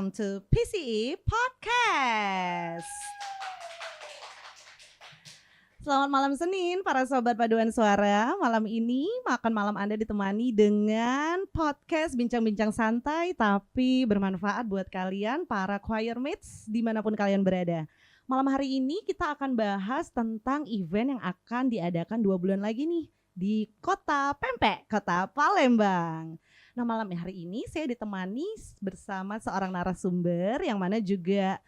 welcome to PCE Podcast. Selamat malam Senin para sobat paduan suara. Malam ini malam Anda ditemani dengan podcast bincang-bincang santai tapi bermanfaat buat kalian para choir mates dimanapun kalian berada. Malam hari ini kita akan bahas tentang event yang akan diadakan 2 bulan lagi nih di Kota Pempek, Kota Palembang. Nah malam hari ini saya ditemani bersama seorang narasumber yang mana juga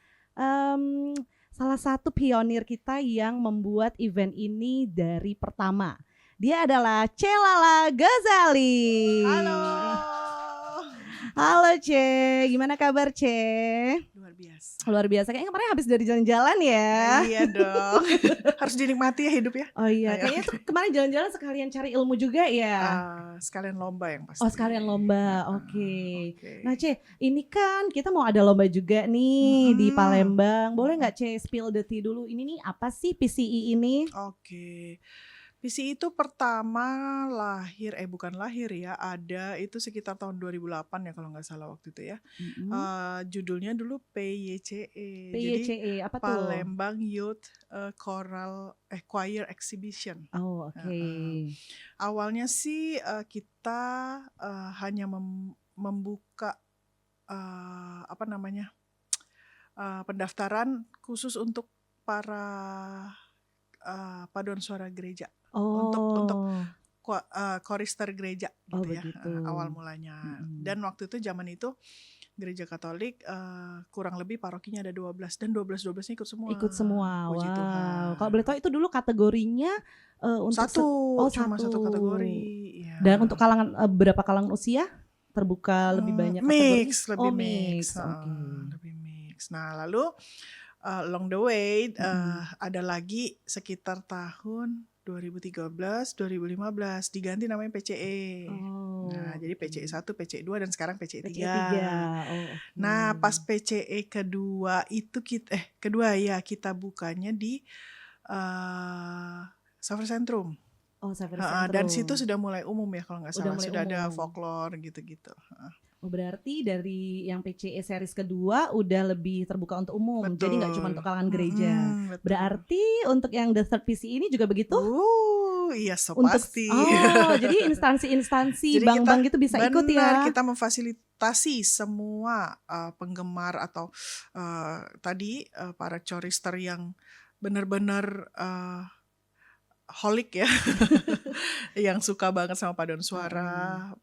salah satu pionir kita yang membuat event ini dari pertama. Dia adalah Celala Ghazali. Halo. Halo Ce, gimana kabar Ce? Luar biasa. Luar biasa, kayaknya kemarin habis dari jalan-jalan ya. Iya dong, harus dinikmati ya hidup ya. Oh iya, kayaknya tuh kemarin jalan-jalan sekalian cari ilmu juga ya. Sekalian lomba yang pasti. Oh sekalian lomba, oke. Nah Ce, ini kan kita mau ada lomba juga nih di Palembang. Boleh nggak Ce spill the tea dulu, ini nih apa sih PCE ini? Oke. PCE itu pertama bukan lahir ya, ada itu sekitar tahun 2008 ya kalau nggak salah waktu itu ya. Judulnya dulu PYCE. PYCE apa tuh? Palembang Youth Choir Exhibition. Oh oke. Awalnya sih kita hanya membuka pendaftaran khusus untuk para paduan suara gereja. Untuk chorister gereja gitu ya, awal mulanya. Dan waktu itu zaman itu gereja Katolik kurang lebih parokinya ada 12 dan 12-12-nya ikut semua. Ikut semua. Puji Tuhan. Kalau boleh tahu itu dulu kategorinya untuk cuma satu kategori. Ya. Dan untuk kalangan berapa kalangan usia? Terbuka lebih banyak mix, kategori? mix. Lebih mix. Nah, lalu along the way ada lagi sekitar tahun 2013, 2015 diganti namanya PCE. Nah, jadi PCE 1, PCE 2 dan sekarang PCE 3. Nah, pas PCE kedua itu kita bukanya di Safari Centrum. Safari Centrum. Dan situ sudah mulai umum ya kalau nggak salah, sudah ada folklore gitu-gitu. Berarti dari yang PCE series kedua udah lebih terbuka untuk umum. Betul. Jadi nggak cuma untuk kalangan gereja. Betul. Berarti untuk yang the third PCE ini juga begitu? Iya pasti. Jadi instansi-instansi bank-bank gitu bisa ikut ya. Kita memfasilitasi semua penggemar atau para chorister yang benar-benar holik ya, yang suka banget sama paduan suara.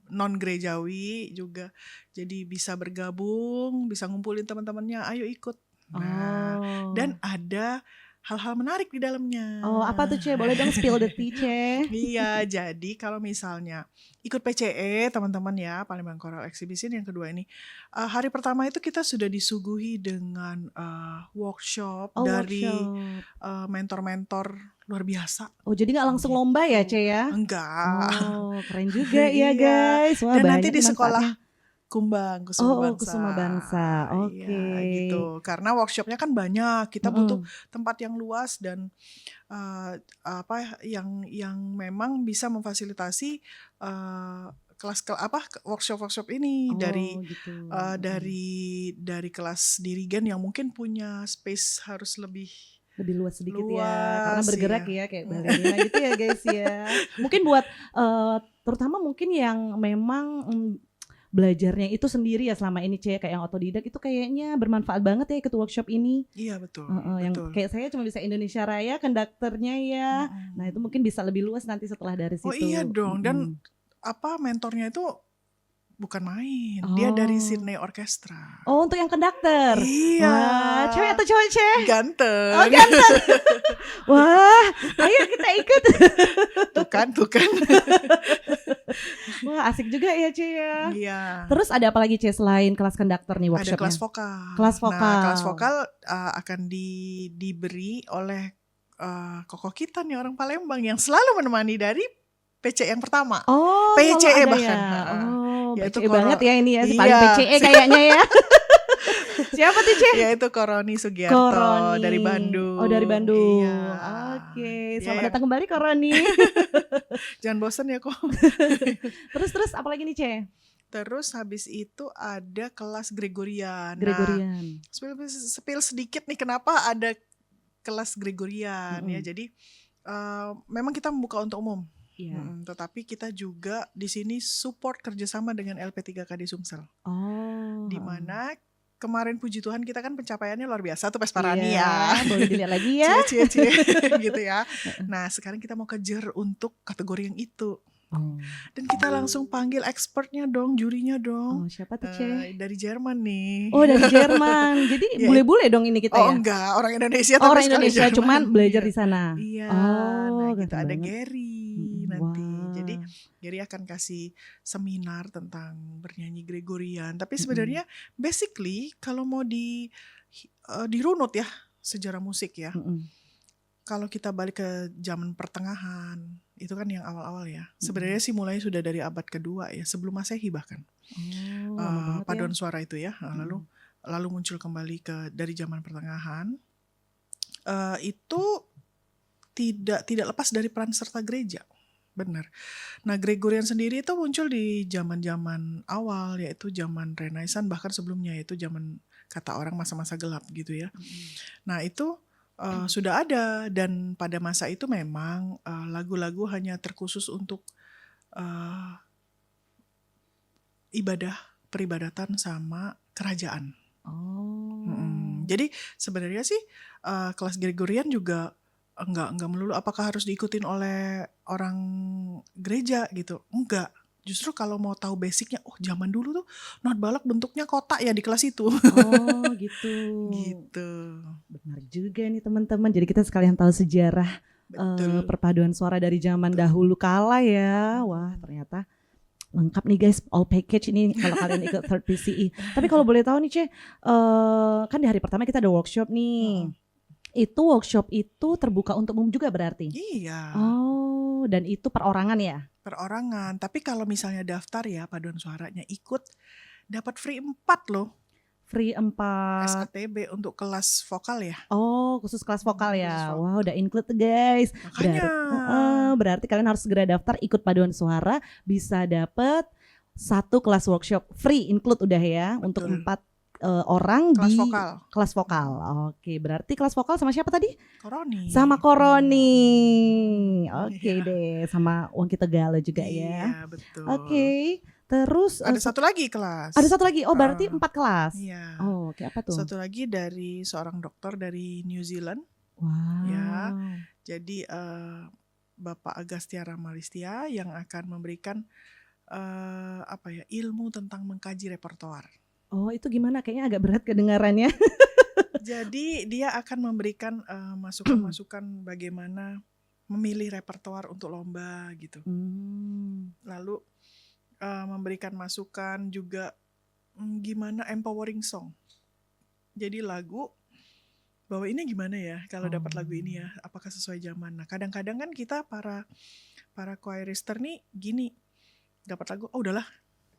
Non gerejawi juga jadi bisa bergabung, bisa ngumpulin teman-temannya, ayo ikut. Nah, dan ada hal-hal menarik di dalamnya. Apa tuh Ce? Boleh dong spill the tea Ce? Iya, jadi kalau misalnya ikut PCE teman-teman ya, Palembang Choral Exhibition yang kedua ini, hari pertama itu kita sudah disuguhi dengan workshop dari mentor-mentor luar biasa. Jadi gak langsung lomba ya Ce ya? Enggak. Keren juga ya guys. Wah, dan nanti di sekolah Kumbang, Kusuma Bangsa. Oke. Iya, gitu. Karena workshopnya kan banyak, kita butuh tempat yang luas dan yang memang bisa memfasilitasi workshop ini dari kelas dirigen yang mungkin punya space harus lebih luas sedikit ya, karena bergerak ya kayak balerina gitu ya guys ya. Mungkin buat terutama mungkin yang memang belajarnya itu sendiri ya selama ini kayak yang otodidak itu kayaknya bermanfaat banget ya ikut workshop ini. Iya betul. Yang kayak saya cuma bisa Indonesia Raya, konduktornya ya. Nah itu mungkin bisa lebih luas nanti setelah dari situ. Oh iya dong. Dan mentornya itu bukan main, dia dari Sydney Orchestra. Untuk yang konduktor. Iya. Wah, cewek atau cowok Ce? Ganteng. Oh ganteng. Wah, ayo kita ikut. Tuh kan. Wah asik juga ya Ce ya. Iya. Terus ada apa lagi Ce selain kelas konduktor nih workshopnya? Ada kelas vokal. Nah, kelas vokal akan diberi oleh kokoh kita nih orang Palembang yang selalu menemani dari PC yang pertama. PCE bahkan. Ya, PCE banget ya ini ya, paling PCE kayaknya ya. Siapa tuh Ce? Yaitu Koroni Sugiarto dari Bandung. Oh dari Bandung. Iya. Oke, selamat datang kembali Koroni. Jangan bosan ya kok. Terus apa lagi nih Ce? Terus habis itu ada kelas Gregorian. Nah, Gregorian. spill sedikit nih kenapa ada kelas Gregorian ya. Mm-mm. Jadi memang kita membuka untuk umum. Iya. Tetapi kita juga di sini support kerjasama dengan LP3KD Sumsel. Oh. Di mana kemarin puji Tuhan kita kan pencapaiannya luar biasa tuh Pesparani Iya, ya. boleh dilihat lagi ya. Cie gitu ya. Nah sekarang kita mau kejar untuk kategori yang itu. Oh. Dan kita langsung panggil expertnya dong, jurinya Oh, dong. siapa tuh, Ce? Dari Jerman nih. Oh, dari Jerman. Jadi Ya. bule-bule dong ini kita Oh ya. enggak, orang Indonesia Oh, tapi orang sekolah Indonesia Jerman. cuman belajar Iya. di sana. Iya. Oh, Nah gitu keren ada banget. Gary nanti. Wah. Jadi Gary akan kasih seminar tentang bernyanyi Gregorian. Tapi sebenarnya basically kalau mau dirunut ya sejarah musik ya. Kalau kita balik ke zaman pertengahan, itu kan yang awal-awal ya. Sebenarnya sih mulai sudah dari abad kedua ya, sebelum Masehi bahkan. Oh, lama banget Paduan ya. suara itu ya. Lalu muncul kembali dari zaman pertengahan. Itu tidak lepas dari peran serta gereja. Benar. Nah, Gregorian sendiri itu muncul di zaman-zaman awal, yaitu zaman Renaissance, bahkan sebelumnya yaitu zaman kata orang masa-masa gelap gitu ya. Nah, itu sudah ada, dan pada masa itu memang lagu-lagu hanya terkhusus untuk ibadah peribadatan sama kerajaan. Jadi sebenarnya sih kelas Gregorian juga enggak melulu apakah harus diikutin oleh orang gereja gitu. Enggak. Justru kalau mau tahu basicnya, zaman dulu tuh not balok bentuknya kotak ya di kelas itu. Oh gitu. Gitu. Benar juga nih teman-teman. Jadi kita sekalian tahu sejarah perpaduan suara dari zaman dahulu kala ya. Wah ternyata lengkap nih guys, all package ini kalau kalian ikut Third PCE. Tapi kalau boleh tahu nih Ce, kan di hari pertama kita ada workshop nih. Itu workshop itu terbuka untuk umum juga berarti? Iya. Oh, dan itu perorangan ya? Perorangan, tapi kalau misalnya daftar ya paduan suaranya ikut dapat free 4 loh. Free 4 SATB untuk kelas vokal ya. Oh, khusus kelas vokal ya. Wah, udah include guys. Makanya berarti kalian harus segera daftar ikut paduan suara, bisa dapat 1 kelas workshop free include udah ya. Betul. Untuk 4 orang kelas di vokal. Kelas vokal. Oke, berarti kelas vokal sama siapa tadi? Koroni. Sama Koroni. Oke deh, sama Wongki Tegala juga ya. Iya, betul. Oke. Terus ada satu lagi kelas. Ada satu lagi. Oh, berarti 4 kelas. Iya. Oh, oke, apa tuh? Satu lagi dari seorang dokter dari New Zealand. Wow. Ya. Jadi Bapak Agastya Ramalistia yang akan memberikan ilmu tentang mengkaji repertoar. Oh, itu gimana? Kayaknya agak berat kedengarannya. Jadi dia akan memberikan masukan-masukan bagaimana memilih repertoar untuk lomba gitu. Lalu memberikan masukan juga gimana empowering song. Jadi lagu bahwa ini gimana ya kalau dapat lagu ini ya, apakah sesuai zaman. Nah, kadang-kadang kan kita para choirister nih gini, dapat lagu, udahlah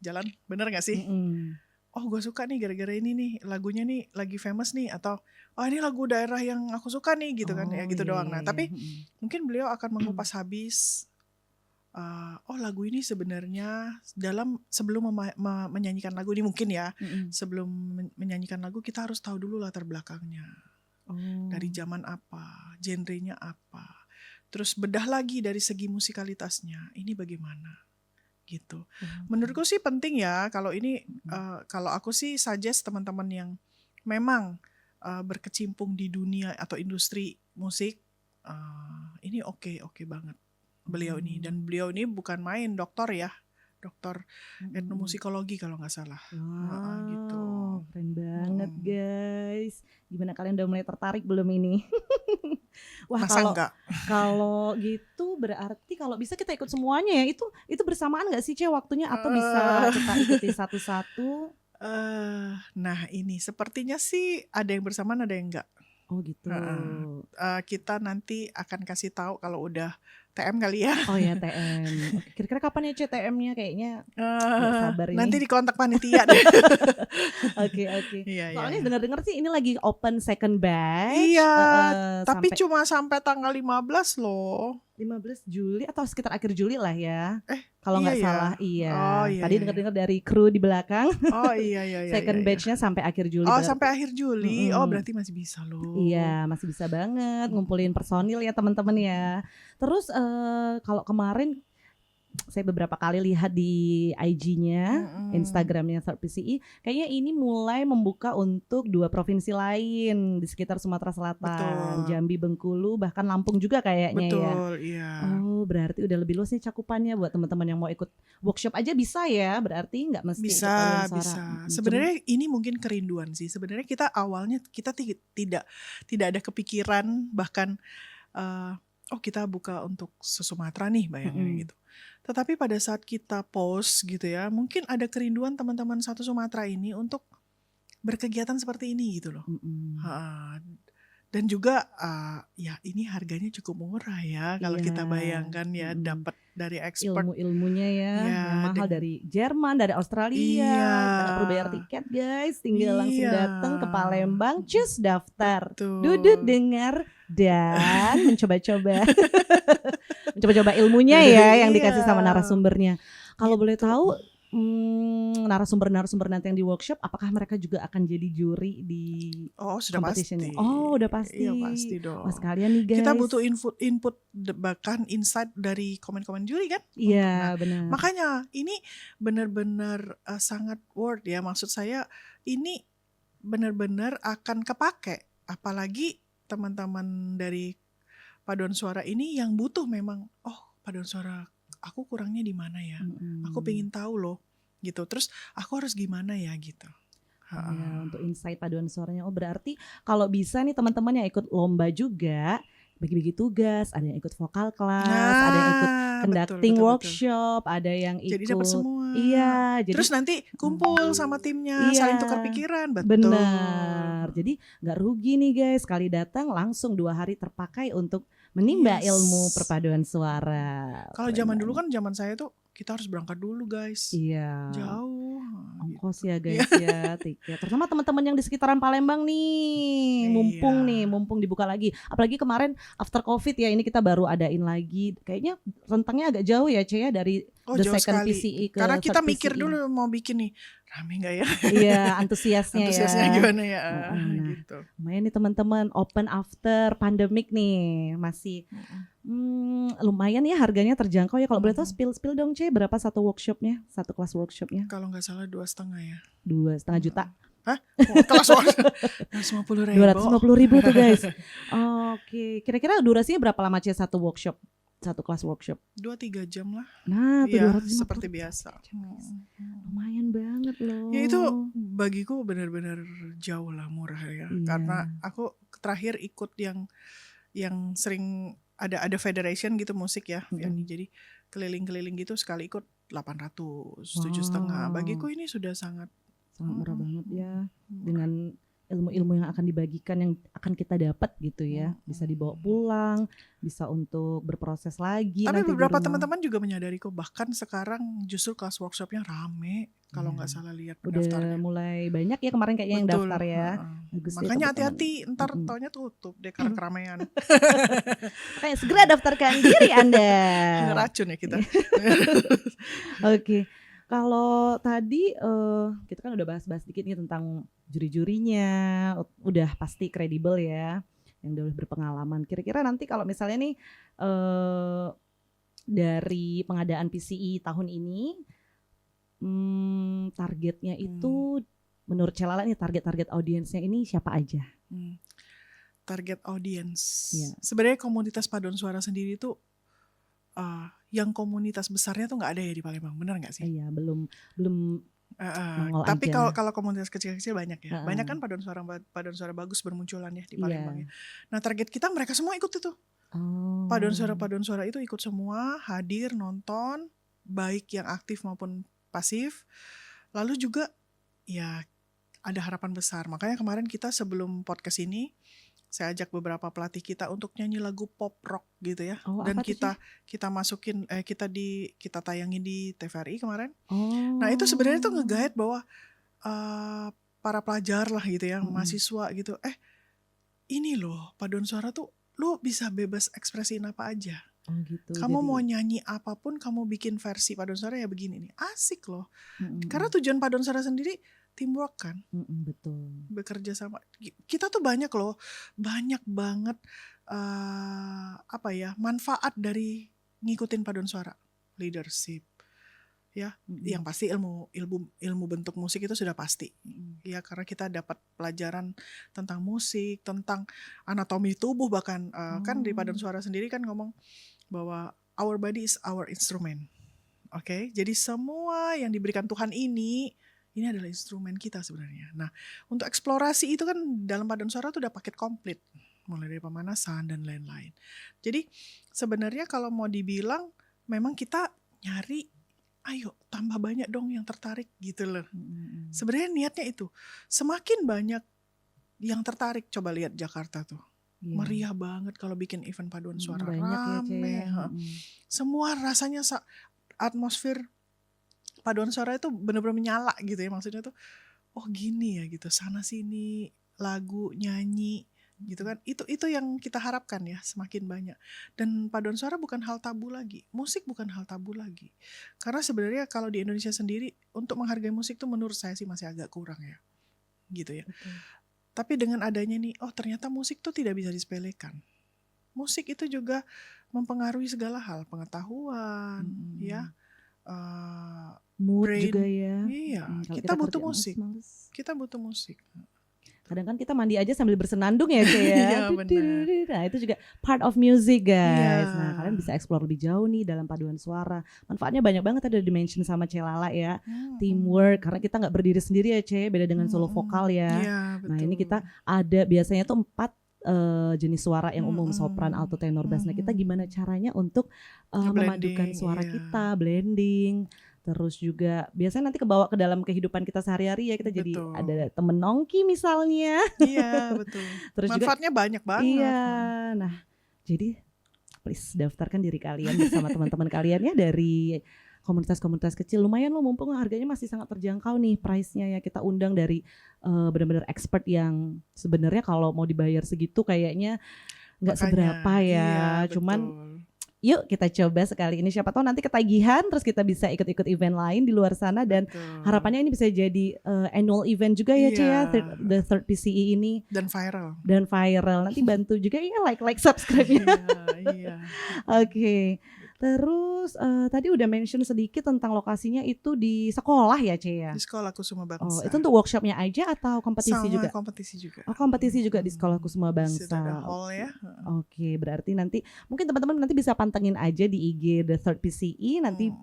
jalan, bener gak sih? Gue suka nih gara-gara ini nih, lagunya nih lagi famous nih, atau ini lagu daerah yang aku suka nih gitu kan, ya gitu doang. Nah tapi mungkin beliau akan mengupas habis, lagu ini sebenarnya sebelum menyanyikan lagu ini mungkin ya, sebelum menyanyikan lagu kita harus tahu dulu latar belakangnya, dari zaman apa, genrenya apa, terus bedah lagi dari segi musikalitasnya, ini bagaimana. Gitu. Menurutku sih penting ya kalau ini kalau aku sih suggest teman-teman yang memang berkecimpung di dunia atau industri musik, ini oke banget beliau ini, dan beliau ini bukan main dokter ya, dokter etnomusikologi kalau nggak salah. Gitu. Keren banget guys. Gimana kalian udah mulai tertarik belum ini? Wah, kalau gitu berarti kalau bisa kita ikut semuanya ya. Itu bersamaan nggak sih Ce waktunya, atau bisa kita ikuti satu-satu? Nah ini sepertinya sih ada yang bersamaan ada yang enggak. Oh gitu. Kita nanti akan kasih tahu kalau udah TM kali ya. Oh ya TM. Kira-kira kapan ya Ce TM-nya? Kayaknya sabar ini. Nanti dikontak panitia deh. Oke. Iya, soalnya dengar-dengar sih ini lagi open second batch. Iya, tapi cuma sampai tanggal 15 loh. 15 Juli atau sekitar akhir Juli lah ya. Eh, Kalau iya nggak ya. salah, iya. Oh iya Tadi iya. dengar-dengar dari kru di belakang, Oh iya iya iya. second iya. batch-nya sampai akhir Juli Oh berarti. sampai akhir Juli. Oh Mm-mm. berarti masih bisa loh. Iya, masih bisa banget ngumpulin personil ya teman-teman ya. Terus kalau kemarin saya beberapa kali lihat di IG-nya, Instagramnya Third PCI, kayaknya ini mulai membuka untuk 2 provinsi lain di sekitar Sumatera Selatan, Betul. Jambi, Bengkulu, bahkan Lampung juga kayaknya ya. Betul, iya. Oh, berarti udah lebih luas nih cakupannya buat teman-teman yang mau ikut workshop aja bisa ya, berarti nggak mesti ikut paduan suara. Bisa. Sebenarnya ini mungkin kerinduan sih. Sebenarnya kita awalnya kita tidak ada kepikiran bahkan oh kita buka untuk se-Sumatera nih bayangin gitu. Tetapi pada saat kita post gitu ya, mungkin ada kerinduan teman-teman satu Sumatera ini untuk berkegiatan seperti ini gitu loh. Dan juga ya ini harganya cukup murah ya kalau kita bayangkan ya dapat dari expert ilmu-ilmunya ya yang mahal dari Jerman, dari Australia. Iya. Nggak perlu bayar tiket guys, tinggal langsung datang ke Palembang, cus daftar, Betul. duduk dengar dan mencoba-coba ilmunya ya yang dikasih sama narasumbernya. Kalau boleh tahu narasumber nanti yang di workshop, apakah mereka juga akan jadi juri di sudah pasti. Oh, udah pasti. Iya pasti dong. Mas kalian nih guys. Kita butuh input bahkan insight dari komen-komen juri kan? Iya, benar. Makanya ini benar-benar sangat worth ya. Maksud saya ini benar-benar akan kepake. Apalagi teman-teman dari paduan suara ini yang butuh memang, paduan suara aku kurangnya di mana ya? Aku pengen tahu loh gitu. Terus aku harus gimana ya gitu. Ya, untuk insight paduan suaranya. Oh berarti kalau bisa nih teman-teman yang ikut lomba juga bagi-bagi tugas, ada yang ikut vokal kelas, ada yang ikut conducting workshop, ada yang ikut. Jadi dapat semua. Iya. Terus nanti kumpul sama timnya, saling tukar pikiran. Betul. Benar. Jadi nggak rugi nih guys, sekali datang langsung 2 hari terpakai untuk menimba ilmu perpaduan suara. Kalau zaman dulu kan zaman saya tuh kita harus berangkat dulu guys. Iya. Jauh. Ongkos ya guys ya, tiket. Terutama teman-teman yang di sekitaran Palembang nih, mumpung dibuka lagi. Apalagi kemarin after COVID ya, ini kita baru adain lagi. Kayaknya rentangnya agak jauh ya Cia dari the second PCI ke karena kita mikir PCI. Dulu mau bikin nih rame nggak ya? Iya, antusiasnya gimana ya? Gitu. Lumayan nih teman-teman, open after pandemic nih, masih lumayan ya harganya terjangkau ya. Kalau boleh tahu spill dong Cia, berapa satu workshopnya, satu kelas workshopnya? Kalau nggak salah 2,5 ya. 2,5 juta. Hah? Kelas 250.000 tuh guys. Oke, kira-kira durasinya berapa lama Cia satu workshop? Satu kelas workshop 2-3 jam lah. Nah, ya, seperti biasa. Lumayan banget loh. Ya itu bagiku benar-benar jauh lah murah ya. Karena aku terakhir ikut yang sering ada federation gitu musik ya, jadi keliling-keliling gitu, sekali ikut 800, 7,5. Bagiku ini sudah sangat murah banget ya, dengan ilmu-ilmu yang akan dibagikan, yang akan kita dapat gitu ya, bisa dibawa pulang, bisa untuk berproses lagi. Tapi beberapa teman-teman juga menyadari kok, bahkan sekarang justru kelas workshopnya rame, kalau nggak salah lihat pendaftarnya. Udah mulai banyak ya kemarin kayaknya yang daftar ya. Makanya hati-hati, ntar taunya tutup deh karena keramaian. Kayak segera daftarkan diri Anda. Racun ya kita. Oke. Kalau tadi kita kan udah bahas-bahas dikit nih tentang juri-jurinya, udah pasti kredibel ya, yang udah berpengalaman. Kira-kira nanti kalau misalnya nih dari pengadaan PCI tahun ini, targetnya itu menurut Celala nih, target audiensnya ini siapa aja? Target audiens. Sebenarnya komunitas paduan suara sendiri tuh yang komunitas besarnya tuh nggak ada ya di Palembang, benar nggak sih? Iya, belum tapi kalau komunitas kecil-kecil banyak ya. Banyak kan paduan suara bagus bermunculan ya di Palembang ya. Nah target kita mereka semua ikut itu. Paduan suara itu ikut semua, hadir, nonton, baik yang aktif maupun pasif. Lalu juga ya ada harapan besar. Makanya kemarin kita sebelum podcast ini, saya ajak beberapa pelatih kita untuk nyanyi lagu pop rock gitu ya. Dan kita masukin kita tayangin di TVRI kemarin. Nah, itu sebenarnya tuh nge-guide bahwa para pelajar lah gitu ya, mahasiswa gitu. Ini loh, paduan suara tuh lu bisa bebas ekspresiin apa aja. Oh gitu. Kamu mau Jadi nyanyi apapun, kamu bikin versi paduan suara ya begini nih, asik loh. Karena mm-mm, tujuan paduan suara sendiri teamwork kan, betul. bekerja sama. Kita tuh banyak loh, banyak banget apa ya, manfaat dari ngikutin paduan suara, leadership, ya, yang Mm-mm, pasti ilmu bentuk musik itu sudah pasti. mm-mm. Ya karena kita dapat pelajaran tentang musik, tentang anatomi tubuh bahkan kan di paduan Oh, suara sendiri kan ngomong bahwa our body is our instrument. Oke, jadi semua yang diberikan Tuhan ini adalah instrumen kita sebenarnya. Nah, untuk eksplorasi itu kan dalam paduan suara tuh udah paket komplit, mulai dari pemanasan dan lain-lain. Jadi sebenarnya kalau mau dibilang, memang kita nyari, ayo tambah banyak dong yang tertarik gitu loh. mm-mm. Sebenarnya niatnya itu, semakin banyak yang tertarik, coba lihat Jakarta tuh. Iya. Meriah banget kalau bikin event paduan suara, Banyak ya Ce rame. ya. Semua rasanya atmosfer paduan suara itu benar-benar menyala gitu ya, maksudnya tuh oh gini ya gitu, sana sini lagu nyanyi gitu kan, itu yang kita harapkan ya, semakin banyak. Dan paduan suara bukan hal tabu lagi, musik bukan hal tabu lagi, karena sebenarnya kalau di Indonesia sendiri untuk menghargai musik tuh menurut saya sih masih agak kurang ya gitu ya. Betul. Tapi dengan adanya nih, oh ternyata musik tuh tidak bisa disepelekan. Musik itu juga mempengaruhi segala hal, pengetahuan, ya, Mood juga brain. ya. Iya, Kalau kita kita butuh kerja musik. males. Kita butuh musik. Kadang kan kita mandi aja sambil bersenandung ya Ce ya. Iya benar. Nah itu juga part of music Iya. guys. Nah kalian bisa explore lebih jauh nih dalam paduan suara. Manfaatnya banyak banget, ada dimension sama Ce Lala ya. Teamwork, karena kita nggak berdiri sendiri ya Ce, beda dengan solo vokal ya. Iya, betul. Nah ini kita ada biasanya tuh 4 jenis suara yang umum, sopran, alto, tenor, bass. Nah kita gimana caranya untuk memadukan suara iya. kita, blending. Terus juga biasanya nanti kebawa ke dalam kehidupan kita sehari-hari ya, kita jadi Betul. ada temen nongki misalnya. Iya, betul. Terus Manfaatnya juga banyak banget. iya. Nah, jadi please daftarkan diri kalian bersama teman-teman kalian ya dari komunitas-komunitas kecil. Lumayan loh, mumpung harganya masih sangat terjangkau nih price-nya ya. Kita undang dari benar-benar expert yang sebenarnya kalau mau dibayar segitu kayaknya nggak Makanya, seberapa ya. iya, Cuman betul. yuk kita coba sekali ini, siapa tahu nanti ketagihan terus kita bisa ikut-ikut event lain di luar sana. Dan Betul. harapannya ini bisa jadi annual event juga ya Ce ya, Iya. the third PCE ini. Dan viral. Nanti bantu juga ya like subscribe-nya. Iya. Oke. Terus tadi udah mention sedikit tentang lokasinya itu di sekolah ya Ce ya. Di Sekolah Kusuma Bangsa. Oh, itu untuk workshopnya aja atau kompetisi sama juga? kompetisi juga. Oh, kompetisi juga di Sekolah Kusuma Sudah ada Bangsa. hall ya. Oke, berarti nanti mungkin teman-teman nanti bisa pantengin aja di IG The Third PCE. Nanti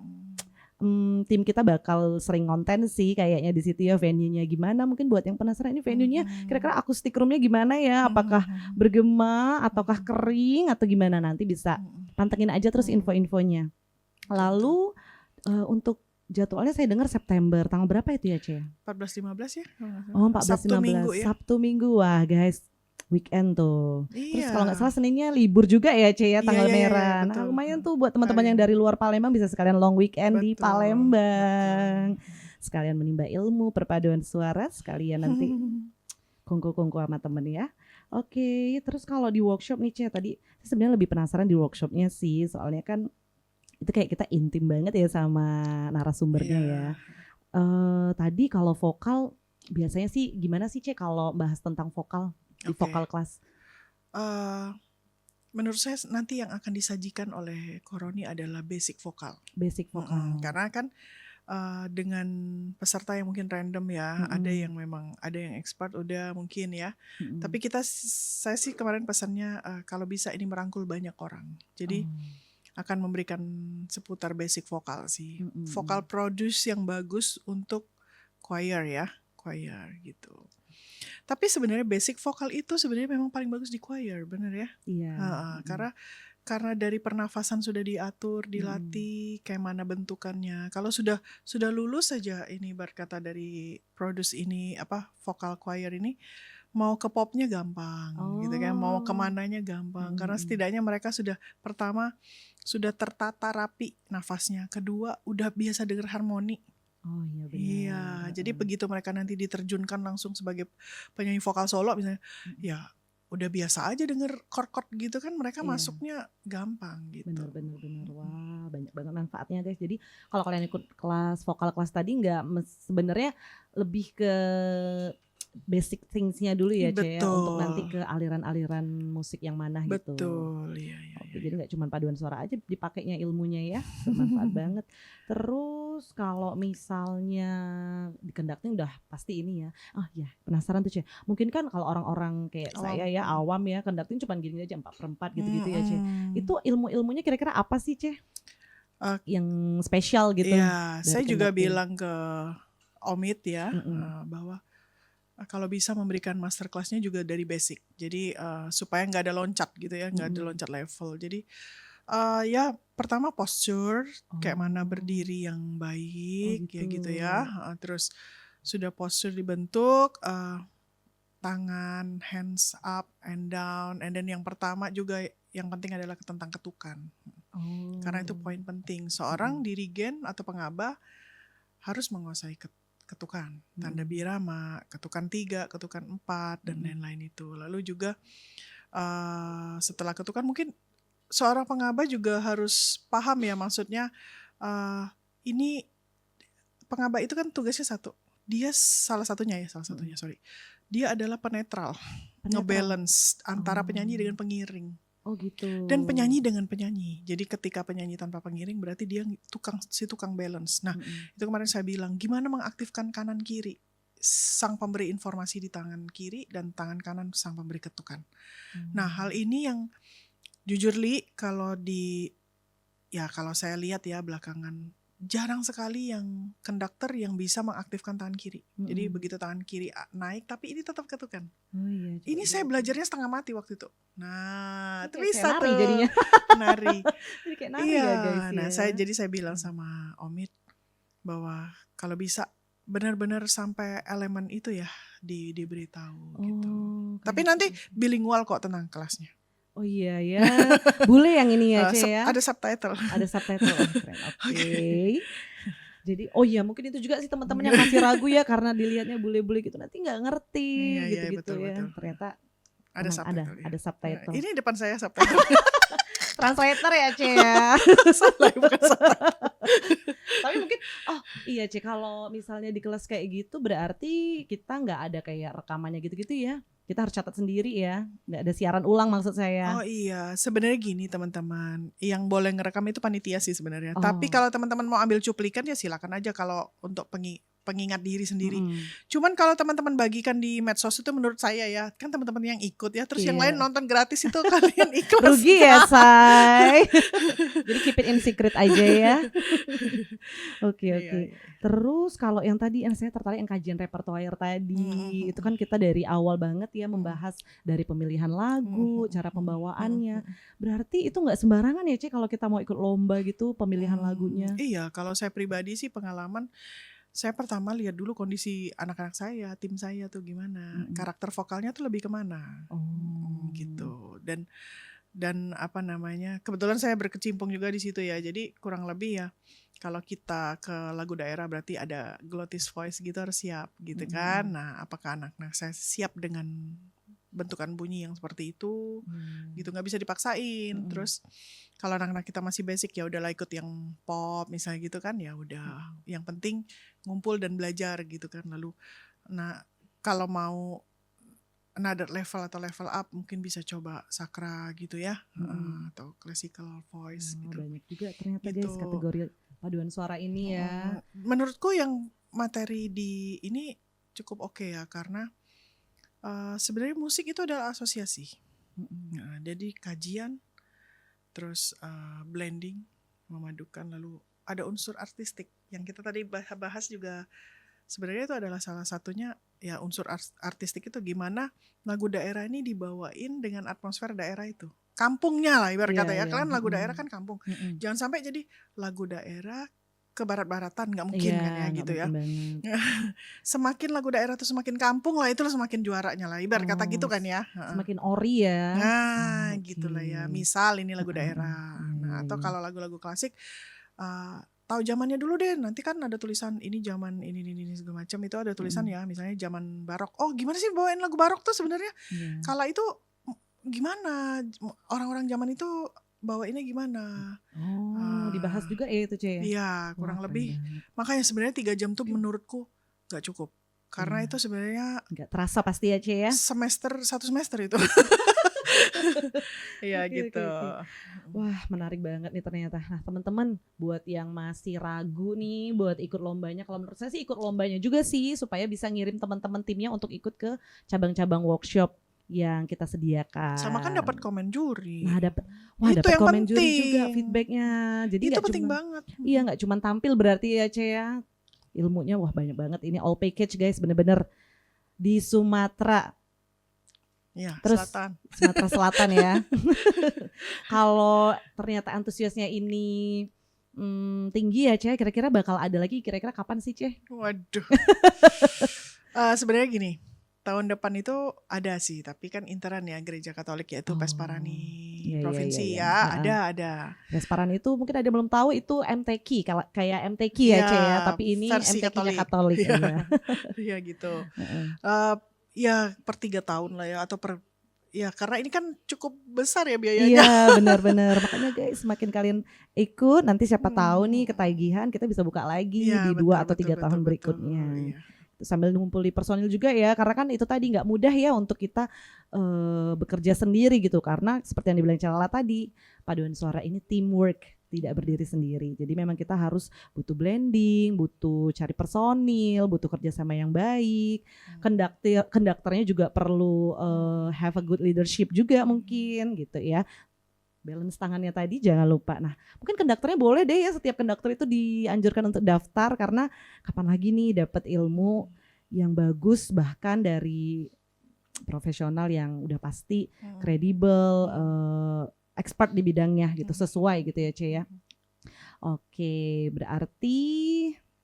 tim kita bakal sering konten sih kayaknya di situ ya, venue-nya gimana. Mungkin buat yang penasaran ini venue-nya kira-kira akustik room-nya gimana ya? Apakah bergema ataukah kering atau gimana, nanti bisa pantengin aja terus info-infonya. Lalu untuk jadwalnya saya dengar September tanggal berapa itu ya Ce? 14-15 ya. Oh 14-15 Sabtu Minggu ya. Sabtu Minggu, wah guys weekend tuh. Terus Iya. kalau nggak salah Seninnya libur juga ya Ce ya, tanggal Iya, merah. Nah betul. lumayan tuh buat teman-teman yang dari luar Palembang bisa sekalian long weekend di Betul, Palembang. Sekalian menimba ilmu perpaduan suara, sekalian nanti kongko-kongko sama temen ya. Oke, terus kalau di workshop nih Ce, tadi saya sebenarnya lebih penasaran di workshopnya sih, soalnya kan itu kayak kita intim banget ya sama narasumbernya Iya. ya. Tadi kalau vokal biasanya sih gimana sih Ce kalau bahas tentang vokal di Oke. vokal kelas? Menurut saya nanti yang akan disajikan oleh Koroni adalah basic vokal. Basic vokal. Karena kan dengan peserta yang mungkin random ya, ada yang memang ada yang expert udah mungkin ya. Tapi saya sih kemarin pesannya kalau bisa ini merangkul banyak orang. Jadi akan memberikan seputar basic vokal sih. Vokal produce yang bagus untuk choir ya, choir gitu. Tapi sebenarnya basic vokal itu sebenarnya memang paling bagus di choir, benar ya? Iya. Karena dari pernafasan sudah diatur, dilatih, kayak mana bentukannya. Kalau sudah lulus saja ini berkata dari produce ini vokal choir ini, mau ke popnya gampang, gitu kan, mau kemananya gampang. Karena setidaknya mereka sudah pertama sudah tertata rapi nafasnya, kedua udah biasa dengar harmoni. Oh iya benar. Iya, jadi begitu mereka nanti diterjunkan langsung sebagai penyanyi vokal solo misalnya, ya udah biasa aja denger chord-chord gitu kan, mereka Iya. masuknya gampang gitu. Bener. Wah, banyak banget manfaatnya guys. Jadi kalau kalian ikut kelas vokal kelas tadi nggak sebenarnya lebih ke basic things-nya dulu ya Ce ya, untuk nanti Betul, ke aliran-aliran musik yang mana gitu. betul, iya, iya, Oke, iya. jadi nggak cuma paduan suara aja dipakainya ilmunya ya, bermanfaat banget. Terus kalau misalnya di conducting udah pasti ini ya. Oh ya, penasaran tuh Ce. Mungkin kan kalau orang-orang kayak saya ya awam ya, conducting cuma gini aja 4/4 gitu-gitu ya Ce. Itu ilmu-ilmunya kira-kira apa sih Ce? Uh, Yang spesial gitu Iya, dari saya juga conducting? bilang ke Omid ya, Mm-mm. bahwa kalau bisa memberikan masterclass-nya juga dari basic. Jadi supaya nggak ada loncat gitu ya, nggak ada Mm-mm. loncat level. Jadi ya pertama posture, kayak mana Oh, berdiri yang oh baik ya gitu gitu. ya. Terus sudah posture dibentuk, tangan hands up and down, and then yang pertama juga yang penting adalah tentang ketukan. Karena itu Oh. poin penting. Seorang dirigen atau pengabah harus menguasai ketukan, tanda birama, ketukan 3, ketukan 4, dan lain-lain itu. Lalu juga setelah ketukan mungkin seorang pengabah juga harus paham ya, maksudnya ini pengabah itu kan tugasnya satu. Dia salah satunya, sorry. Dia adalah penetral, ngebalance antara penyanyi dengan pengiring. Oh gitu. Dan penyanyi dengan penyanyi. Jadi ketika penyanyi tanpa pengiring berarti dia tukang balance. Nah, itu kemarin saya bilang gimana mengaktifkan kanan kiri. Sang pemberi informasi di tangan kiri dan tangan kanan sang pemberi ketukan. Nah, hal ini yang jujur Li, kalau saya lihat ya belakangan jarang sekali yang konduktor yang bisa mengaktifkan tangan kiri. Jadi begitu tangan kiri naik tapi ini tetap ketukan. Oh iya. Ini saya belajarnya setengah mati waktu itu. Nah, itu Kayak bisa nari tuh jadinya. nari. Jadi kayak nari Iya, ya guys nah ya. saya bilang sama Omid bahwa kalau bisa benar-benar sampai elemen itu ya diberitahu gitu. Tapi nanti bilingual kok, tenang kelasnya. Oh iya ya, bule yang ini ya Ce ya. Ada subtitle. Ada subtitle, oh keren. Oke. Jadi oh iya mungkin itu juga sih teman-teman yang masih ragu ya karena dilihatnya bule-bule gitu nanti nggak ngerti Iya, gitu-gitu betul, ya. betul. Ternyata Ada emang subtitle. ada subtitle. Ini depan saya subtitle. Translator ya Ce ya. Salah, bukan subtitle. Tapi mungkin iya Ce kalau misalnya di kelas kayak gitu berarti kita nggak ada kayak rekamannya gitu-gitu ya. Kita harus catat sendiri ya, nggak ada siaran ulang maksud saya. Oh iya, sebenarnya gini teman-teman, yang boleh ngerekam itu panitia sih sebenarnya. Oh. Tapi kalau teman-teman mau ambil cuplikan ya silakan aja kalau untuk pengingat diri sendiri. Cuman kalau teman-teman bagikan di medsos itu menurut saya ya, kan teman-teman yang ikut ya, terus yang lain nonton gratis itu kalian ikhlas. Rugi ya say. Jadi keep it in secret aja ya. Oke. Terus kalau yang tadi yang saya tertarik yang kajian repertoire tadi, itu kan kita dari awal banget ya membahas dari pemilihan lagu, cara pembawaannya. Berarti itu nggak sembarangan ya Ce kalau kita mau ikut lomba gitu pemilihan lagunya. Iya, kalau saya pribadi sih pengalaman, saya pertama lihat dulu kondisi anak-anak saya, tim saya tuh gimana, karakter vokalnya tuh lebih kemana, gitu. Dan apa namanya, kebetulan saya berkecimpung juga di situ ya, jadi kurang lebih ya kalau kita ke lagu daerah berarti ada glottis voice gitu harus siap gitu kan. Nah apakah anak-anak saya siap dengan bentukan bunyi yang seperti itu gitu, nggak bisa dipaksain. Terus kalau anak-anak kita masih basic ya udahlah ikut yang pop misalnya gitu kan, ya udah yang penting ngumpul dan belajar gitu kan. Lalu nah kalau mau another level atau level up mungkin bisa coba sakra gitu ya, atau classical voice gitu. Banyak juga ternyata gitu. guys kategori paduan suara ini ya. Menurutku yang materi di ini cukup oke ya, karena sebenarnya musik itu adalah asosiasi. Nah, jadi kajian, terus blending, memadukan, lalu ada unsur artistik yang kita tadi bahas juga. Sebenarnya itu adalah salah satunya ya, unsur artistik itu gimana lagu daerah ini dibawain dengan atmosfer daerah itu. Kampungnya lah ibarat kata ya, kan lagu daerah kan kampung. Jangan sampai jadi lagu daerah ke barat-baratan, nggak mungkin kan ya gitu ya. Semakin lagu daerah itu semakin kampung lah, itulah semakin juaranya lah ibarat kata gitu kan ya. Semakin ori ya. Nah gitulah ya, misal ini lagu daerah. Nah atau kalau lagu-lagu klasik, tahu zamannya dulu deh, nanti kan ada tulisan ini zaman ini segala macam, itu ada tulisan ya, misalnya zaman barok. Oh gimana sih bawain lagu barok tuh sebenarnya? Kala itu gimana orang-orang zaman itu bawainnya gimana. Oh, dibahas juga ya itu Ce ya? Iya, Wah, kurang keren lebih. banget. Makanya sebenarnya 3 jam tuh menurutku gak cukup. Karena Iya. itu sebenarnya Nggak terasa pasti ya Ce ya? satu semester itu. Iya Oke, oke, gitu. oke. Wah, menarik banget nih ternyata. Nah, teman-teman, buat yang masih ragu nih buat ikut lombanya, kalau menurut saya sih ikut lombanya juga sih supaya bisa ngirim teman-teman timnya untuk ikut ke cabang-cabang workshop yang kita sediakan. Sama kan dapat komen juri. Nah, dapat Itu dapat yang komen juri juga penting. feedbacknya. Jadi Itu nggak penting cuma banget. iya nggak cuma tampil berarti ya Ce ya. Ilmunya wah banyak banget ini all package guys, bener-bener di Sumatera. Iya, Terus Selatan. Sumatera Selatan ya. Kalau ternyata antusiasnya ini tinggi ya Ce, kira-kira bakal ada lagi kira-kira kapan sih Ce? Waduh. Sebenarnya gini, tahun depan itu ada sih, tapi kan interan ya Gereja Katolik yaitu Pesparani Iya, Provinsi iya. ya, ada. Pesparan itu mungkin ada yang belum tahu itu MTQ, kayak MTQ ya Iya, Ce ya, tapi ini versi MTQ-nya Katolik. Katolik. Iya. Iya. Iya gitu. Heeh. Ya per 3 tahun lah ya atau ya karena ini kan cukup besar ya biayanya. Iya benar-benar, makanya guys semakin kalian ikut nanti siapa tahu nih ketagihan kita bisa buka lagi Iya, di 2 atau 3 tahun berikutnya. Iya. Sambil ngumpuli personil juga ya, karena kan itu tadi nggak mudah ya untuk kita bekerja sendiri gitu, karena seperti yang dibilang Celala tadi, paduan suara ini teamwork, tidak berdiri sendiri. Jadi memang kita harus butuh blending, butuh cari personil, butuh kerjasama yang baik. Konduktornya juga perlu have a good leadership juga mungkin gitu ya. Balance tangannya tadi jangan lupa. Nah, mungkin konduktornya boleh deh ya, setiap konduktor itu dianjurkan untuk daftar, karena kapan lagi nih dapat ilmu yang bagus bahkan dari profesional yang udah pasti kredibel, expert di bidangnya gitu, sesuai gitu ya Ce ya. Oke, berarti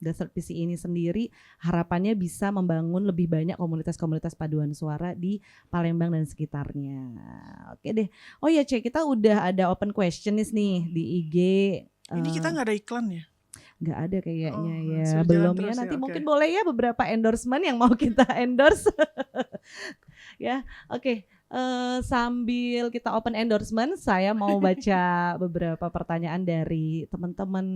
Desert PC ini sendiri harapannya bisa membangun lebih banyak komunitas-komunitas paduan suara di Palembang dan sekitarnya. Oke deh. Oh ya Ce, kita udah ada open question nih di IG. Ini kita nggak ada iklan ya? Nggak ada kayaknya ya, sudah belum jalan ya. terus Nanti ya, mungkin oke. boleh ya beberapa endorsement yang mau kita endorse. Ya, oke. Sambil kita open endorsement, saya mau baca beberapa pertanyaan dari teman-teman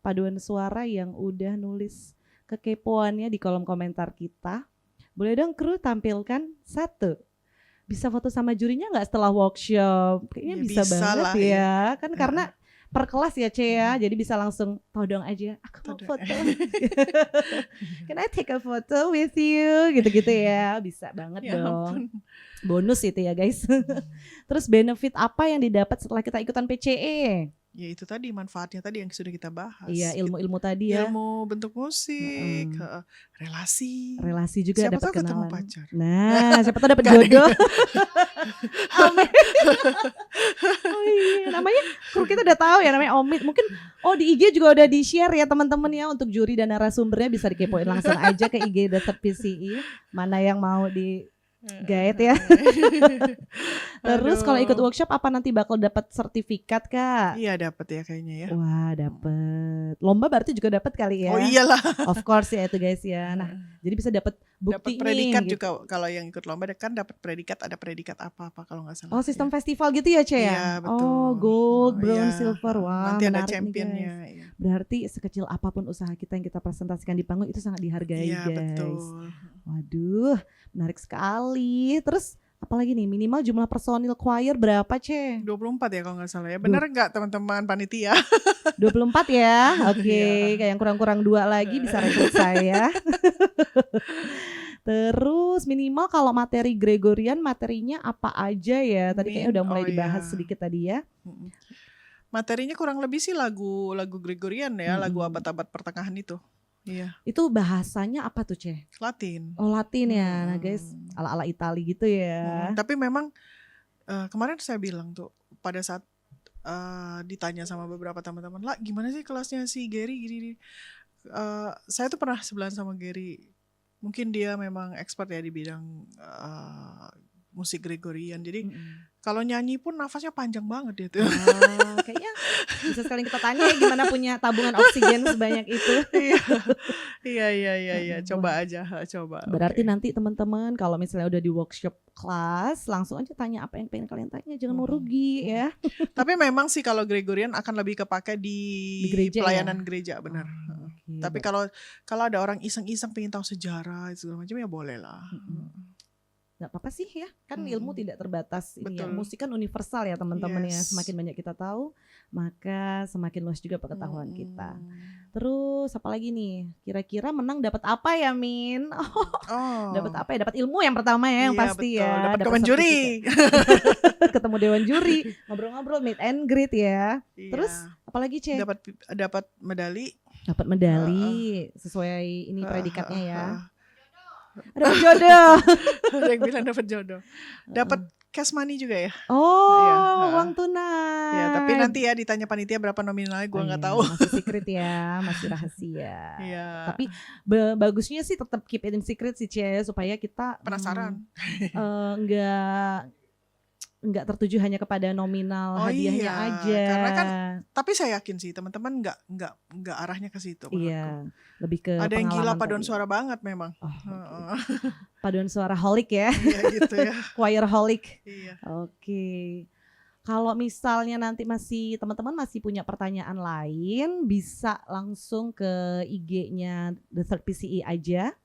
paduan suara yang udah nulis kekepoannya di kolom komentar kita. Boleh dong kru tampilkan satu. Bisa foto sama jurinya nggak setelah workshop? Kayaknya Ya, bisa banget lah, ya. Kan karena per kelas ya Ce ya, jadi bisa langsung todong aja, aku mau foto. Can I take a photo with you? Gitu-gitu ya, bisa banget Ya dong. ampun. Bonus itu ya guys. Terus benefit apa yang didapat setelah kita ikutan PCE? Ya itu tadi manfaatnya tadi yang sudah kita bahas. Iya, ilmu-ilmu tadi ya. Ilmu bentuk musik, relasi. Relasi juga Siapa dapat tahu ketemu kenalan. pacar. Nah, siapa tahu dapat Gak ada jodoh. Amin. Oh iya, namanya kru kita udah tahu ya namanya Omid. Mungkin di IG juga udah di-share ya teman-teman ya, untuk juri dan narasumbernya bisa dikepoin langsung aja ke IG Desert PCI. Mana yang mau di guide ya. Terus kalau ikut workshop apa nanti bakal dapat sertifikat Kak? Iya dapat ya kayaknya ya. Wah dapat. Lomba berarti juga dapat kali ya? Oh iyalah. Of course ya itu guys ya. Nah jadi bisa dapat bukti dapat predikat nih, juga gitu. Kalau yang ikut lomba kan dapat predikat, ada predikat apa-apa kalau nggak salah. Oh sistem festival gitu ya Ce ya? Iya betul. Oh gold, bronze, iya. silver. Wah Nanti ada menarik championnya. nih guys. Iya. Berarti sekecil apapun usaha kita yang kita presentasikan di panggung itu sangat dihargai Iya guys. betul. Waduh menarik sekali. Terus apalagi nih, minimal jumlah personil choir berapa Ce? 24 ya kalau nggak salah ya. Benar nggak teman-teman panitia? 24 ya? Oke, Iya. kayak yang kurang-kurang 2 lagi bisa rekrut saya. Terus minimal kalau materi Gregorian materinya apa aja ya? Tadi kayaknya udah mulai dibahas sedikit tadi ya. Materinya kurang lebih sih lagu Gregorian ya, lagu abad-abad pertengahan itu. Iya. Itu bahasanya apa tuh Ce? Latin. Oh Latin ya, nah guys ala-ala Itali gitu ya. Tapi memang kemarin saya bilang tuh pada saat ditanya sama beberapa teman-teman, lah gimana sih kelasnya si Gary gini. Saya tuh pernah sebelahan sama Gary. Mungkin dia memang expert ya di bidang musik Gregorian. Jadi kalau nyanyi pun nafasnya panjang banget dia tuh. Kayaknya bisa sekali kita tanya ya gimana punya tabungan oksigen sebanyak itu. Iya. Coba Wah, aja, coba. berarti Oke. nanti teman-teman kalau misalnya udah di workshop kelas, langsung aja tanya apa yang pengen kalian tanya, jangan mau Mhm, rugi mhm. ya. Tapi memang sih kalau Gregorian akan lebih kepake di Di gereja ya? pelayanan gereja, benar. Oh, Heeh. oke. Tapi kalau ada orang iseng-iseng pengen tahu sejarah segala macam ya boleh lah. Mm-mm. Nggak apa-apa sih ya, kan ilmu Mhm. tidak terbatas ini ya. Betul. Musik kan universal ya teman-teman ya. Yes. Semakin banyak kita tahu, maka semakin luas juga pengetahuan kita. Mhm. Terus apa lagi nih? Kira-kira menang dapat apa ya, Min? Oh, dapat Oh, apa ya? Dapat ilmu yang pertama ya, yang iya pasti betul. ya. Dapat Dapat kawan juri. sertifikat. Ketemu dewan juri, ngobrol-ngobrol, meet and greet ya. Terus Iya. apalagi, Ce? Dapat medali. Dapat medali sesuai ini predikatnya ya. Heeh. Dapat jodoh. Ada yang bilang dapat jodoh. Dapat cash money juga ya? Oh, Iya, uang tunai. ya, tapi nanti ya ditanya panitia berapa nominalnya gue nggak tahu. Masih secret ya, masih rahasia. Iya. Tapi bagusnya sih tetap keep it in secret sih, Ce, supaya kita Penasaran. nggak tertuju hanya kepada nominal hadiahnya iya, aja. karena kan tapi saya yakin sih teman-teman nggak arahnya ke situ menurutku. Iya, lebih ke Ada yang gila pengalaman paduan tadi. suara banget memang. Oh, oke. Heeh. Paduan suara holic ya, Iya gitu ya. choir holic. Iya. Oke. Kalau misalnya nanti teman-teman masih punya pertanyaan lain, bisa langsung ke IG-nya The Third PCE aja.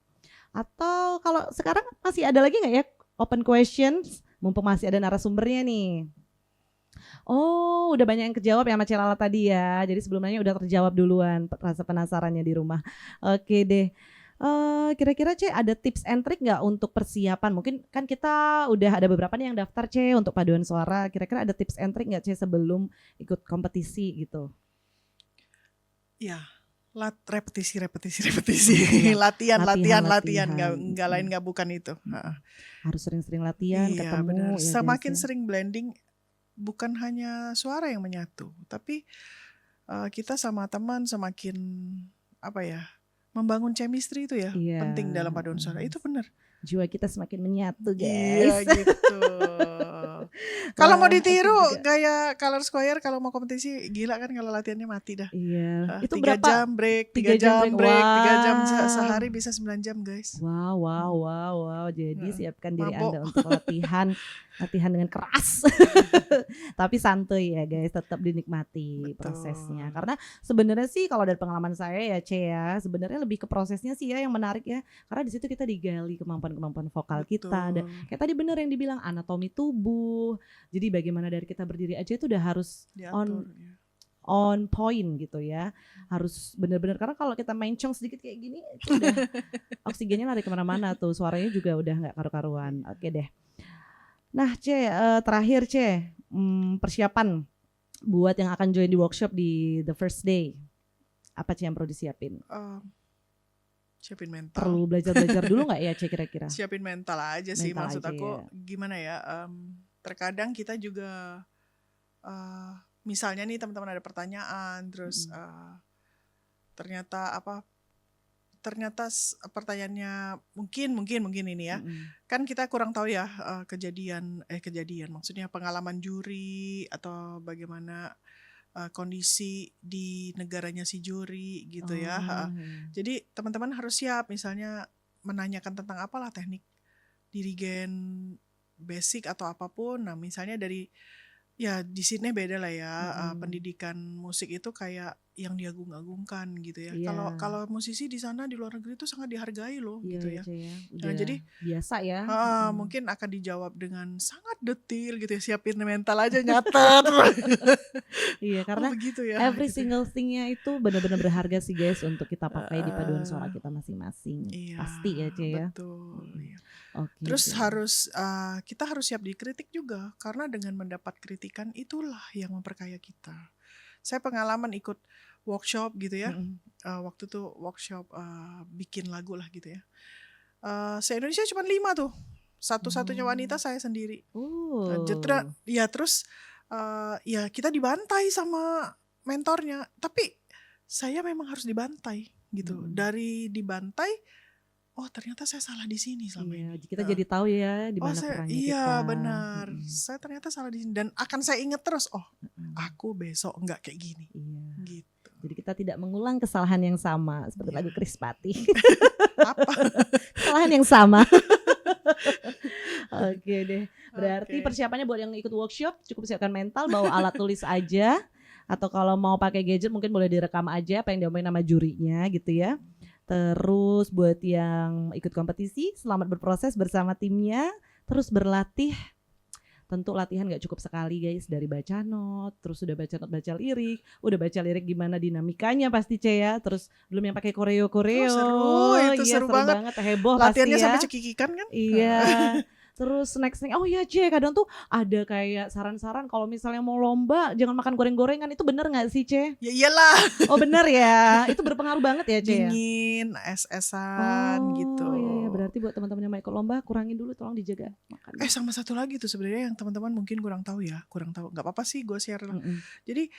Atau kalau sekarang masih ada lagi nggak ya open questions? Mumpung masih ada narasumbernya nih. Oh, udah banyak yang kejawab ya sama Celala tadi ya. Jadi sebelumnya udah terjawab duluan rasa penasarannya di rumah. Oke deh. Kira-kira Ce ada tips and trick nggak untuk persiapan? Mungkin kan kita udah ada beberapa nih yang daftar Ce untuk paduan suara. Kira-kira ada tips and trick nggak Ce sebelum ikut kompetisi gitu? Iya. Repetisi. Latihan. Nggak lain nggak bukan itu. Heeh. Harus sering-sering latihan, Iya, ketemu. benar. Ya, Semakin guys, ya. sering blending, bukan hanya suara yang menyatu, tapi kita sama teman semakin apa ya, membangun chemistry itu ya, Iya. penting dalam paduan suara. Itu benar. Jiwa kita semakin menyatu, Iya guys. gitu. Kalau mau Wah, ditiru asik juga. gaya Color Square, kalau mau kompetisi gila kan kalau latihannya mati dah. Iya. Itu 3 berapa? jam break, 3 3 jam jam break. break, 3 jam Wow. sehari bisa 9 jam guys. Wow. Jadi siapkan diri Mabok. Anda untuk latihan dengan keras. Tapi santuy ya guys, tetap dinikmati Betul. prosesnya. Karena sebenarnya sih kalau dari pengalaman saya ya Ce ya, sebenarnya lebih ke prosesnya sih ya yang menarik ya. Karena di situ kita digali kemampuan-kemampuan vokal kita. Dan kayak tadi benar yang dibilang anatomi tubuh. Jadi bagaimana dari kita berdiri aja itu udah harus Diatur, ya. on point gitu ya, harus benar-benar karena kalau kita mencong sedikit kayak gini itu udah oksigennya lari kemana-mana tuh, suaranya juga udah nggak karu-karuan. Oke deh. Nah Ce, terakhir Ce, persiapan buat yang akan join di workshop di the first day, apa Ce yang perlu disiapin? Siapin mental. Perlu belajar dulu nggak ya Ce kira-kira? Siapin mental aja sih, Mental maksud aja aku ya. gimana ya, terkadang kita juga misalnya nih teman-teman ada pertanyaan terus ternyata pertanyaannya mungkin ini ya, kan kita kurang tahu ya kejadian maksudnya pengalaman juri atau bagaimana kondisi di negaranya si juri gitu ya. Jadi teman-teman harus siap misalnya menanyakan tentang apalah teknik dirigen basic atau apapun. Nah misalnya dari ya di sini beda lah ya, pendidikan musik itu kayak yang diagung-agungkan gitu ya. Kalau musisi di sana di luar negeri itu sangat dihargai loh gitu ya. Udah nah jadi biasa ya. Mungkin akan dijawab dengan sangat detil gitu ya, siapin mental aja nyatet. Iya karena begitu ya. every gitu. single thingnya itu benar-benar berharga sih guys untuk kita pakai di paduan suara kita masing-masing. Iya, Pasti ya Ce ya. Betul. Iya. Oke, Terus Ce. kita harus siap dikritik juga, karena dengan mendapat kritikan itulah yang memperkaya kita. Saya pengalaman ikut workshop gitu ya, waktu itu workshop bikin lagu lah gitu ya. Se-Indonesia cuma 5 tuh, satu-satunya wanita saya sendiri. Ya terus ya kita dibantai sama mentornya, tapi saya memang harus dibantai gitu. Dari dibantai, oh ternyata saya salah di sini selama ini. Kita jadi tahu ya di mana kurangnya kita. Iya benar. Saya ternyata salah di sini dan akan saya ingat terus. Oh, aku besok enggak kayak gini. Iya. Gitu. Jadi kita kita tidak mengulang kesalahan yang sama seperti lagu Krispati. Apa? Kesalahan yang sama. Oke deh. Berarti Oke. persiapannya buat yang ikut workshop cukup siapkan mental, bawa alat tulis aja. Atau kalau mau pakai gadget mungkin boleh direkam aja apa yang diomongin sama jurinya gitu ya. Terus buat yang ikut kompetisi, selamat berproses bersama timnya. Terus berlatih. Tentu latihan gak cukup sekali guys, dari baca not, terus udah baca not, baca lirik gimana dinamikanya pasti ya, terus belum yang pakai koreo-koreo. Seru, Iya, seru banget. Heboh Latihannya pasti ya. sampai cekikikan kan? Iya. Terus next oh iya kadang tuh ada kayak saran-saran kalau misalnya mau lomba jangan makan goreng-gorengan, itu bener gak sih Ce? Ya iyalah. Oh bener ya, itu berpengaruh banget ya Ce? Dingin, es-esan gitu. Oh iya, berarti buat teman-teman yang mau ikut lomba kurangin dulu, tolong dijaga makan. Sama satu lagi tuh sebenarnya yang teman-teman mungkin kurang tahu. Nggak apa-apa sih gue share lah. Jadi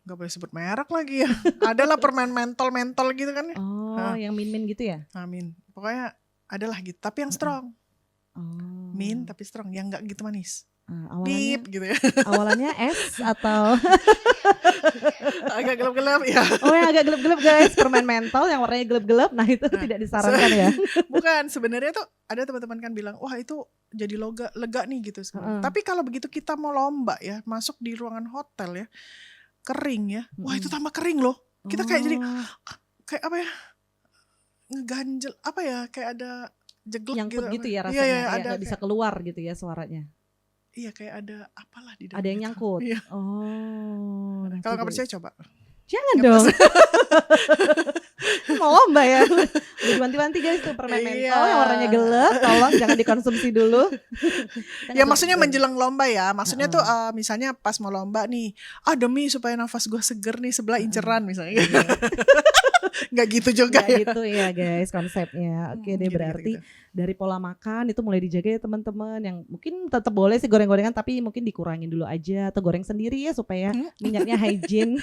nggak boleh sebut merek lagi ya. Adalah permen mentol gitu kan ya. Oh, yang min gitu ya? Min. Pokoknya adalah gitu, tapi yang strong. Oh. Min tapi strong, yang nggak gitu manis. Awalnya, gitu ya. Awalannya es atau agak gelap-gelap ya. Oh yang agak gelap-gelap guys, permen mentol yang warnanya gelap-gelap, nah itu tidak disarankan ya. Bukan, sebenarnya tuh ada teman-teman kan bilang, wah itu jadi lega nih gitu. Tapi kalau begitu kita mau lomba ya, masuk di ruangan hotel ya, kering ya, wah itu tambah kering loh. Kita kayak jadi kayak apa ya, ngeganjel apa ya, kayak ada jeglek nyangkut gitu ya rasanya, iya, ada gak bisa keluar gitu ya suaranya. Iya kayak ada apalah di dalam. Ada yang nyangkut. Iya. Oh. Kalau nggak percaya coba. Jangan dong. Mau lomba ya. Udah diwanti-wanti guys tuh permen mentol yang warnanya gelap, tolong jangan dikonsumsi dulu. Ya maksudnya menjelang lomba ya. Maksudnya tuh misalnya pas mau lomba nih, demi supaya nafas gue seger nih sebelah inceran misalnya. Nggak gitu juga ya. Gitu ya guys konsepnya. Oke deh, berarti dari pola makan itu mulai dijaga ya teman-teman. Yang mungkin tetap boleh sih goreng-gorengan, tapi mungkin dikurangin dulu aja atau goreng sendiri ya supaya minyaknya hygiene.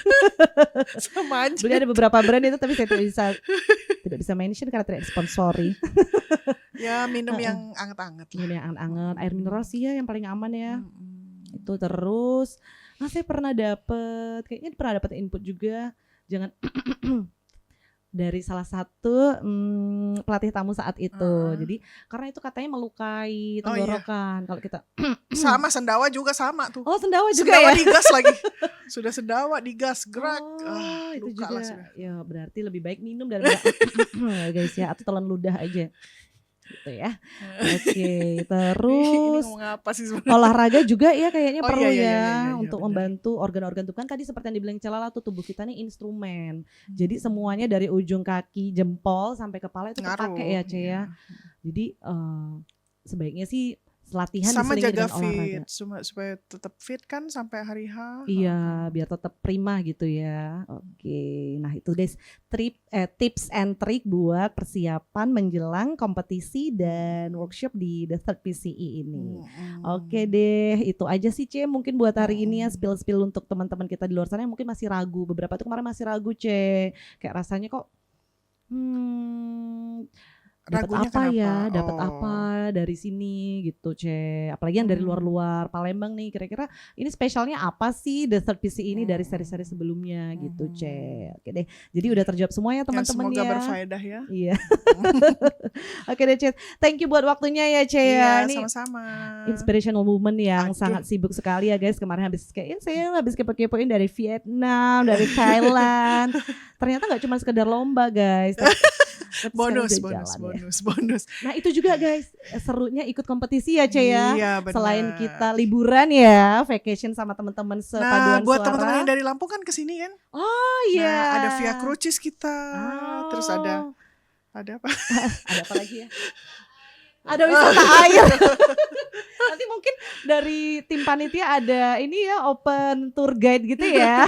Sama aja. Beli ada beberapa brand itu tapi saya tidak bisa mention karena tidak sponsori. Ya minum yang anget-anget. Minum yang anget-anget, air mineral sih ya yang paling aman ya. Itu terus. Saya pernah dapat input juga, jangan dari salah satu pelatih tamu saat itu. Jadi karena itu katanya melukai tenggorokan. Kalau kita sama sendawa juga sama tuh. Oh sendawa juga sendawa ya. digas lagi. Sudah sendawa digas gerak. Itu luka juga. Lah sudah. Ya berarti lebih baik minum daripada guys ya, atau telan ludah aja. Gitu ya. Oke, terus ini ngomong apa sih sebenarnya? olahraga juga ya kayaknya perlu iya, untuk benar. membantu organ-organ tubuh. Kan tadi seperti yang dibilang Celala tuh, tubuh kita nih instrumen. Jadi semuanya dari ujung kaki, jempol sampai kepala itu terpakai ya Ce ya. Jadi sebaiknya sih latihan sama diselingi jaga dengan olahraga. fit supaya tetap fit kan sampai hari H. Iya, biar tetap prima gitu ya. Oke. Nah, itu deh tips and trick buat persiapan menjelang kompetisi dan workshop di The Third PCE ini. Oke deh, itu aja sih Ce mungkin buat hari ini ya, spill untuk teman-teman kita di luar sana yang mungkin masih ragu. Beberapa tuh kemarin masih ragu Ce. Kayak rasanya kok dapat apa kenapa? ya, dapat apa dari sini gitu Ce. Apalagi yang dari luar-luar Palembang nih, kira-kira ini spesialnya apa sih The Third PCE ini dari seri-seri sebelumnya gitu Ce. Oke deh, jadi udah terjawab semua ya teman-teman ya. Semoga berfaedah ya. Iya. Oke deh Ce, thank you buat waktunya ya Ce. Iya, ini sama-sama. Inspirational woman yang sangat sibuk sekali ya guys. Kemarin saya habis kepo-kepoin dari Vietnam, dari Thailand. Ternyata nggak cuma sekedar lomba guys. Bonus. Nah itu juga guys, serunya ikut kompetisi ya Ce ya. Iya, benar. Selain kita liburan ya, vacation sama teman-teman sepaduan buat suara. teman-teman yang dari Lampung kan kesini kan. Oh iya. Nah, ada Via Crucis kita. Terus ada apa? Ada apa lagi ya? Ada wisata air. Nanti mungkin dari tim panitia ada ini ya, open tour guide gitu ya.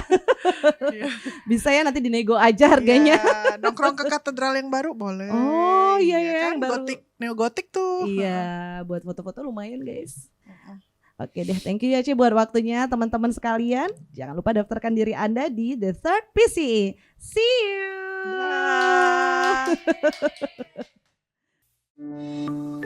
Bisa ya nanti dinego aja harganya. Ya, nongkrong ke katedral yang baru boleh. Oh iya kan? yang baru. Neogotik tuh. Iya, buat foto-foto lumayan guys. Oke deh, thank you ya Ce buat waktunya teman-teman sekalian. Jangan lupa daftarkan diri Anda di The Third PCE. See you. Bye.